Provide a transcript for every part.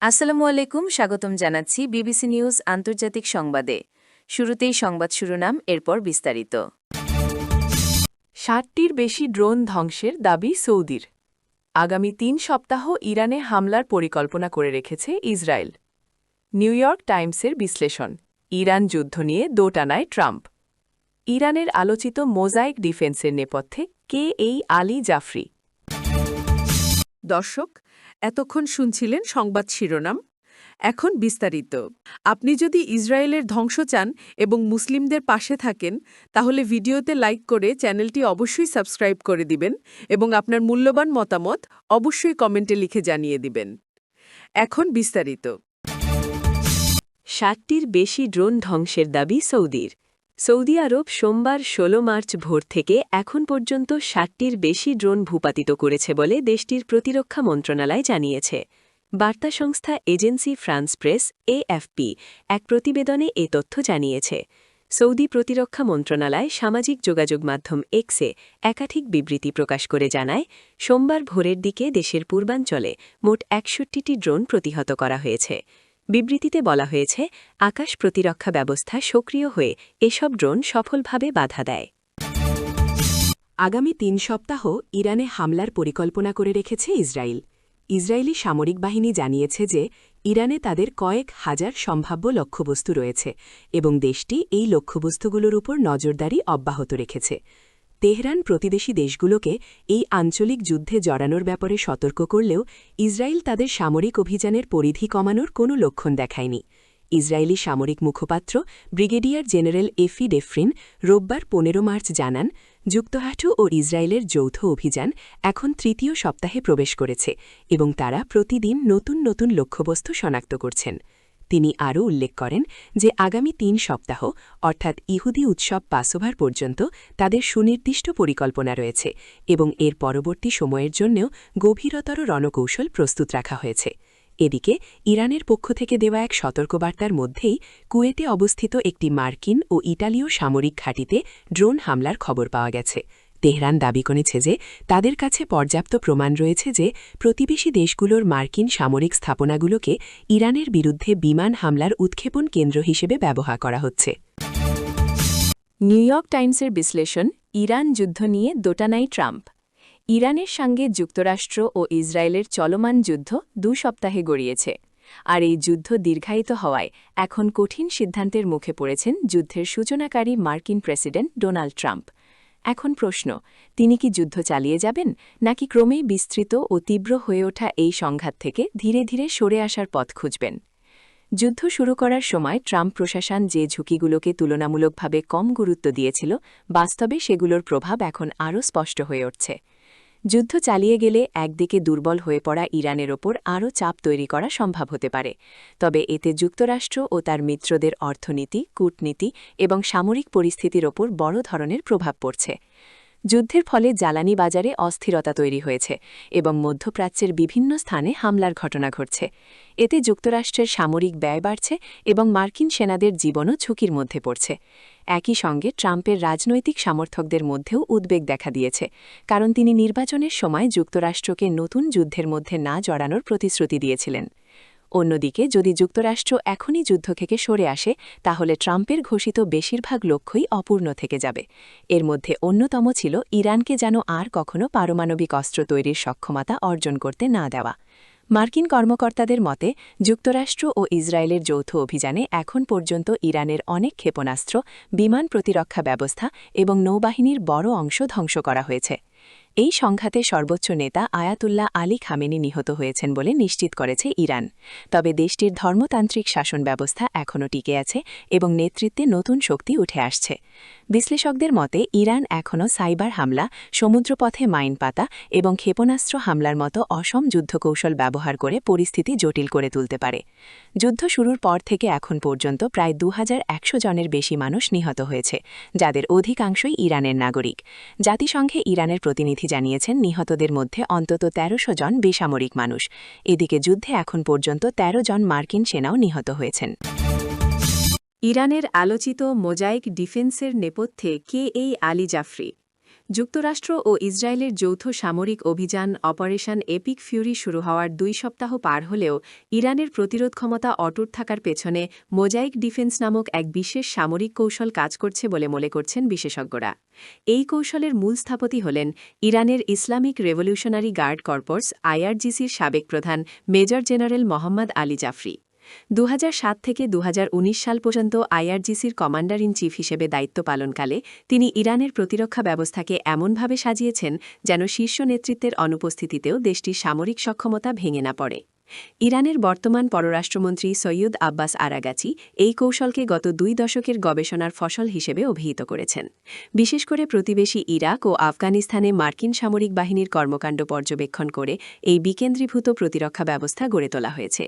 আসসালামু আলাইকুম, স্বাগতম জানাচ্ছি বিবিসি নিউজ আন্তর্জাতিক সংবাদে। শুরুতেই সংবাদ শিরোনাম, এরপর বিস্তারিত। ৬০টির বেশি ড্রোন ধ্বংসের দাবি সৌদির। আগামী ৩ সপ্তাহ ইরানে হামলার পরিকল্পনা করে রেখেছে ইসরায়েল। নিউ ইয়র্ক টাইমসের বিশ্লেষণ, ইরান যুদ্ধ নিয়ে দোটানায় ট্রাম্প। ইরানের আলোচিত মোজাইক ডিফেন্সের নেপথ্যে কে এই আলী জাফরি। দর্শক, এতক্ষণ শুনছিলেন সংবাদ শিরোনাম। এখন বিস্তারিত। আপনি যদি ইসরায়েলের ধ্বংস চান এবং মুসলিমদের পাশে থাকেন, তাহলে ভিডিওতে লাইক করে চ্যানেলটি অবশ্যই সাবস্ক্রাইব করে দিবেন এবং আপনার মূল্যবান মতামত অবশ্যই কমেন্টে লিখে জানিয়ে দিবেন। এখন বিস্তারিত। ৬০টির বেশি ড্রোন ধ্বংসের দাবি সৌদির। সৌদি আরব সোমবার ১৬ মার্চ ভোর থেকে এখন পর্যন্ত ৬০টির বেশি ড্রোন ভূপাতিত করেছে বলে দেশটির প্রতিরক্ষা মন্ত্রণালয় জানিয়েছে। বার্তা সংস্থা এজেন্সি ফ্রান্স প্রেস এএফপি এক প্রতিবেদনে এ তথ্য জানিয়েছে। সৌদি প্রতিরক্ষা মন্ত্রণালয় সামাজিক যোগাযোগ মাধ্যম এক্সে একাধিক বিবৃতি প্রকাশ করে জানায়, সোমবার ভোরের দিকে দেশের পূর্বাঞ্চলে মোট ৬১টি ড্রোন প্রতিহত করা হয়েছে। বিবৃতিতে বলা হয়েছে, আকাশ প্রতিরক্ষা ব্যবস্থা সক্রিয় হয়ে এসব ড্রোন সফলভাবে বাধা দেয়। আগামী ৩ সপ্তাহ ইরানে হামলার পরিকল্পনা করে রেখেছে ইসরায়েল। ইসরায়েলি সামরিক বাহিনী জানিয়েছে যে ইরানে তাদের কয়েক হাজার সম্ভাব্য লক্ষ্যবস্তু রয়েছে এবং দেশটি এই লক্ষ্যবস্তুগুলোর উপর নজরদারি অব্যাহত রেখেছে। তেহরান প্রতিবেশী দেশগুলোকে এই আঞ্চলিক যুদ্ধে জড়ানোর ব্যাপারে সতর্ক করলেও ইসরায়েল তাদের সামরিক অভিযানের পরিধি কমানোর কোনো লক্ষণ দেখায়নি। ইসরায়েলি সামরিক মুখপাত্র ব্রিগেডিয়ার জেনারেল এফি ডেফরিন রোববার ১৫ মার্চ জানান, যুক্তরাষ্ট্র ও ইসরায়েলের যৌথ অভিযান এখন তৃতীয় সপ্তাহে প্রবেশ করেছে এবং তারা প্রতিদিন নতুন নতুন লক্ষ্যবস্তু শনাক্ত করছেন। তিনি আরও উল্লেখ করেন যে আগামী ৩ সপ্তাহ অর্থাৎ ইহুদি উৎসব পাসোভার পর্যন্ত তাদের সুনির্দিষ্ট পরিকল্পনা রয়েছে এবং এর পরবর্তী সময়ের জন্যও গভীরতর রণকৌশল প্রস্তুত রাখা হয়েছে। এদিকে ইরানের পক্ষ থেকে দেওয়া এক সতর্কবার্তার মধ্যেই কুয়েতে অবস্থিত একটি মার্কিন ও ইটালীয় সামরিক ঘাঁটিতে ড্রোন হামলার খবর পাওয়া গেছে। তেহরান দাবি করেছে যে তাদের কাছে পর্যাপ্ত প্রমাণ রয়েছে যে প্রতিবেশী দেশগুলোর মার্কিন সামরিক স্থাপনাগুলোকে ইরানের বিরুদ্ধে বিমান হামলার উৎক্ষেপণ কেন্দ্র হিসেবে ব্যবহার করা হচ্ছে। নিউ ইয়র্ক টাইমসের বিশ্লেষণ, ইরান যুদ্ধ নিয়ে দোটানায় ট্রাম্প। ইরানের সঙ্গে যুক্তরাষ্ট্র ও ইসরায়েলের চলমান যুদ্ধ ২ সপ্তাহে গড়িয়েছে, আর এই যুদ্ধ দীর্ঘায়িত হওয়ায় এখন কঠিন সিদ্ধান্তের মুখে পড়েছেন যুদ্ধের সূচনাকারী মার্কিন প্রেসিডেন্ট ডোনাল্ড ট্রাম্প। এখন প্রশ্ন, তিনি কি যুদ্ধ চালিয়ে যাবেন নাকি ক্রমেই বিস্তৃত ও তীব্র হয়ে ওঠা এই সংঘাত থেকে ধীরে ধীরে সরে আসার পথ খুঁজবেন? যুদ্ধ শুরু করার সময় ট্রাম্প প্রশাসন যে ঝুঁকিগুলোকে তুলনামূলকভাবে কম গুরুত্ব দিয়েছিল, বাস্তবে সেগুলোর প্রভাব এখন আরও স্পষ্ট হয়ে উঠছে। যুদ্ধ চালিয়ে গেলে একদিকে দুর্বল হয়ে পড়া ইরানের ওপর আরও চাপ তৈরি করা সম্ভব হতে পারে, তবে এতে যুক্তরাষ্ট্র ও তার মিত্রদের অর্থনীতি, কূটনীতি এবং সামরিক পরিস্থিতির ওপর বড় ধরনের প্রভাব পড়ছে। যুদ্ধের ফলে জ্বালানি বাজারে অস্থিরতা তৈরি হয়েছে এবং মধ্যপ্রাচ্যের বিভিন্ন স্থানে হামলার ঘটনা ঘটছে। এতে যুক্তরাষ্ট্রের সামরিক ব্যয় বাড়ছে এবং মার্কিন সেনাদের জীবনও ঝুঁকির মধ্যে পড়ছে। একই সঙ্গে ট্রাম্পের রাজনৈতিক সমর্থকদের মধ্যেও উদ্বেগ দেখা দিয়েছে, কারণ তিনি নির্বাচনের সময় যুক্তরাষ্ট্রকে নতুন যুদ্ধের মধ্যে না জড়ানোর প্রতিশ্রুতি দিয়েছিলেন। অন্যদিকে যদি যুক্তরাষ্ট্র এখনই যুদ্ধ থেকে সরে আসে, তাহলে ট্রাম্পের ঘোষিত বেশিরভাগ লক্ষ্যই অপূর্ণ থেকে যাবে। এর মধ্যে অন্যতম ছিল ইরানকে যেন আর কখনো পারমাণবিক অস্ত্র তৈরির সক্ষমতা অর্জন করতে না দেওয়া। মার্কিন কর্মকর্তাদের মতে, যুক্তরাষ্ট্র ও ইসরায়েলের যৌথ অভিযানে এখন পর্যন্ত ইরানের অনেক ক্ষেপণাস্ত্র, বিমান প্রতিরক্ষা ব্যবস্থা এবং নৌবাহিনীর বড় অংশ ধ্বংস করা হয়েছে। এই সংঘাতে সর্বোচ্চ নেতা আয়াতুল্লাহ আলী খামেনি নিহত হয়েছেন বলে নিশ্চিত করেছে ইরান। তবে দেশটির ধর্মতান্ত্রিক শাসন ব্যবস্থা এখনও টিকে আছে এবং নেতৃত্বে নতুন শক্তি উঠে আসছে। বিশ্লেষকদের মতে, ইরান এখনও সাইবার হামলা, সমুদ্রপথে মাইন পাতা এবং ক্ষেপণাস্ত্র হামলার মতো অসম যুদ্ধকৌশল ব্যবহার করে পরিস্থিতি জটিল করে তুলতে পারে। যুদ্ধ শুরুর পর থেকে এখন পর্যন্ত প্রায় ২১০০ জনের বেশি মানুষ নিহত হয়েছে, যাদের অধিকাংশই ইরানের নাগরিক। জাতিসংঘে ইরানের প্রতিনিধি জানিয়েছেন, নিহতদের মধ্যে অন্তত ১৩০০ জন বেসামরিক মানুষ। এদিকে যুদ্ধে এখন পর্যন্ত ১৩ জন মার্কিন সেনাও নিহত হয়েছেন। ইরানের আলোচিত মোজাইক ডিফেন্সের নেপথ্যে কে এই আলী জাফরি? যুক্তরাষ্ট্র ও ইসরায়েলের যৌথ সামরিক অভিযান অপারেশন এপিক ফিউরি শুরু হওয়ার 2 সপ্তাহ পার হলেও ইরানের প্রতিরোধ ক্ষমতা অটুট থাকার পেছনে মোজাইক ডিফেন্স নামক এক বিশেষ সামরিক কৌশল কাজ করছে বলে মনে করছেন বিশেষজ্ঞরা। এই কৌশলের মূল স্থপতি হলেন ইরানের ইসলামিক রেভলিউশনারি গার্ড কর্পস আইআরজিসির সাবেক প্রধান মেজর জেনারেল মোহাম্মদ আলী জাফরি। 2007 থেকে 2019 সাল পর্যন্ত আইআরজিসির কমান্ডার ইন চিফ হিসেবে দায়িত্ব পালনকালে তিনি ইরানের প্রতিরক্ষা ব্যবস্থাকে এমনভাবে সাজিয়েছেন যেন শীর্ষ নেতৃত্বের অনুপস্থিতিতেও দেশটির সামরিক সক্ষমতা ভেঙে না পড়ে। ইরানের বর্তমান পররাষ্ট্রমন্ত্রী সৈয়দ আব্বাস আরাগাচি এই কৌশলকে গত 2 দশকের গবেষণার ফসল হিসেবে অভিহিত করেছেন। বিশেষ করে প্রতিবেশী ইরাক ও আফগানিস্তানে মার্কিন সামরিক বাহিনীর কর্মকাণ্ড পর্যবেক্ষণ করে এই বিকেন্দ্রীভূত প্রতিরক্ষা ব্যবস্থা গড়ে তোলা হয়েছে।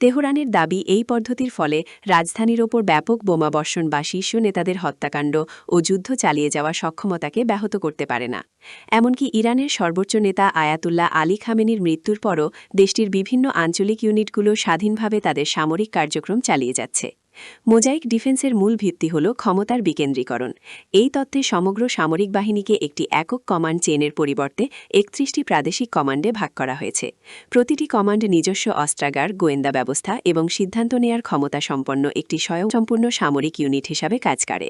তেহরানের দাবি, এই পদ্ধতির ফলে রাজধানীর ওপর ব্যাপক বোমাবর্ষণ বা শীর্ষ নেতাদের হত্যাকাণ্ড ও যুদ্ধ চালিয়ে যাওয়া সক্ষমতাকে ব্যাহত করতে পারে না। এমনকি ইরানের সর্বোচ্চ নেতা আয়াতুল্লাহ আলী খামেনির মৃত্যুর পরও দেশটির বিভিন্ন আঞ্চলিক ইউনিটগুলো স্বাধীনভাবে তাদের সামরিক কার্যক্রম চালিয়ে যাচ্ছে। মোজাইক ডিফেন্সের মূল ভিত্তি হল ক্ষমতার বিকেন্দ্রীকরণ। এই তত্ত্বে সমগ্র সামরিক বাহিনীকে একটি একক কমান্ড চেনের পরিবর্তে 31টি প্রাদেশিক কমান্ডে ভাগ করা হয়েছে। প্রতিটি কমান্ড নিজস্ব অস্ত্রাগার, গোয়েন্দা ব্যবস্থা এবং সিদ্ধান্ত নেয়ার ক্ষমতা সম্পন্ন একটি স্বয়ংসম্পূর্ণ সামরিক ইউনিট হিসাবে কাজ করে।